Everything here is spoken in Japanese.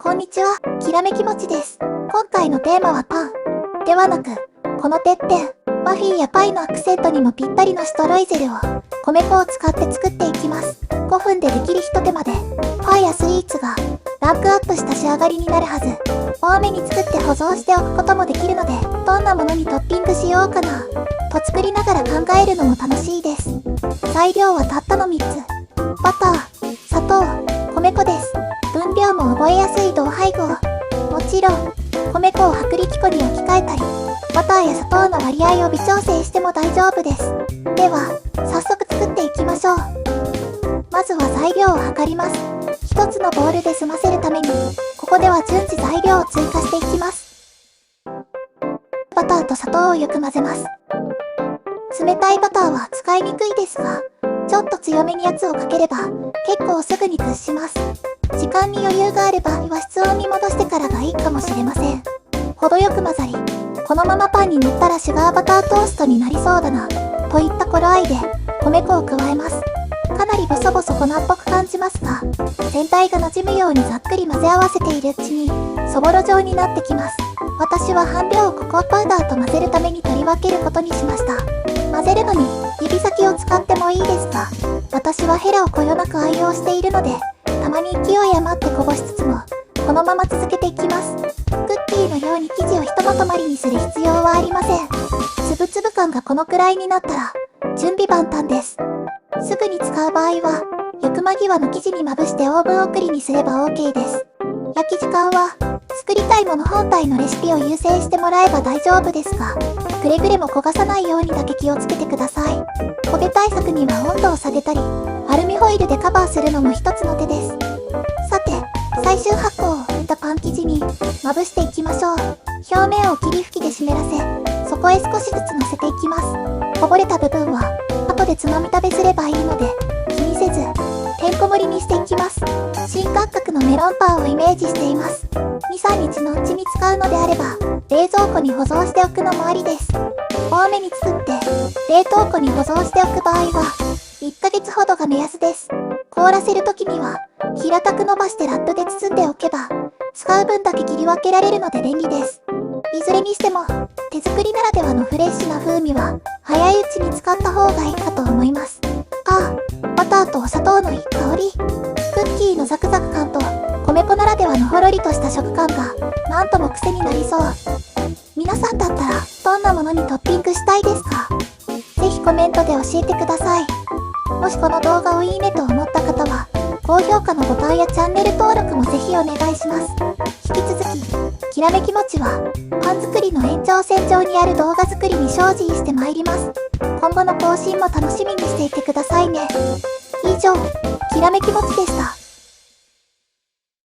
こんにちは、きらめきもちです。今回のテーマはパン。ではなく、このてっぺん、マフィンやパイのアクセントにもぴったりのシュトロイゼルを、米粉を使って作っていきます。5分でできるひと手間で、パンやスイーツが、ランクアップした仕上がりになるはず。多めに作って保存しておくこともできるので、どんなものにトッピングしようかな、と作りながら考えるのも楽しいです。材料はたったの3つ。バター、砂糖、米粉です。分量も覚えやすい同配合。もちろん、米粉を薄力粉に置き換えたり、バターや砂糖の割合を微調整しても大丈夫です。では、早速作っていきましょう。まずは材料を測ります。一つのボウルで済ませるために、ここでは順次材料を追加していきます。バターと砂糖をよく混ぜます。冷たいバターは使いにくいですが、ちょっと強めに圧をかければ、結構すぐに屈します。時間に余裕があれば和室温に戻してからがいいかもしれません。程よく混ざり、このままパンに塗ったらシュガーバタートーストになりそうだな、といった頃合いで米粉を加えます。かなりボソボソ粉っぽく感じますが、全体が馴染むようにざっくり混ぜ合わせているうちに、そぼろ状になってきます。私は半量をココアパウダーと混ぜるために取り分けることにしました。混ぜるのに指先を使ってもいいですが、私はヘラをこよなく愛用しているので、たまに勢い余ってこぼしつつも、このまま続けていきます。クッキーのように生地をひとまとまりにする必要はありません。つぶつぶ感がこのくらいになったら、準備万端です。すぐに使う場合は、焼く間際の生地にまぶしてオーブン送りにすれば OK です。焼き時間は、作りたいもの本体のレシピを優先してもらえば大丈夫ですが、くれぐれも焦がさないようにだけ気をつけてください。焦げ対策には温度を下げたり、アルミホイルでカバーするのも一つの手です。さて、最終発酵を終えたパン生地にまぶしていきましょう。表面を霧吹きで湿らせ、そこへ少しずつ乗せていきます。こぼれた部分は、後でつまみ食べすればいいので、気にせず、てんこ盛りにしていきます。新感覚のメロンパンをイメージしています。2、3日のうちに使うのであれば、冷蔵庫に保存しておくのもありです。多めに作って、冷凍庫に保存しておく場合は、1ヶ月ほどが目安です。凍らせるときには、平たく伸ばしてラップで包んでおけば、使う分だけ切り分けられるので便利です。いずれにしても、手作りならではのフレッシュな風味は、早いうちに使った方がいいかと思います。バターとお砂糖のいい香り。クッキーのザクザク感と、米粉ならではのほろりとした食感が、なんとも癖になりそう。皆さんだったら、どんなものにトッピングしたいですか？ぜひコメントで教えてください。もしこの動画をいいねと思った方は、高評価のボタンやチャンネル登録もぜひお願いします。引き続き、きらめきもちは、パン作りの延長線上にある動画作りに精進してまいります。今後の更新も楽しみにしていてくださいね。以上、きらめきもちでした。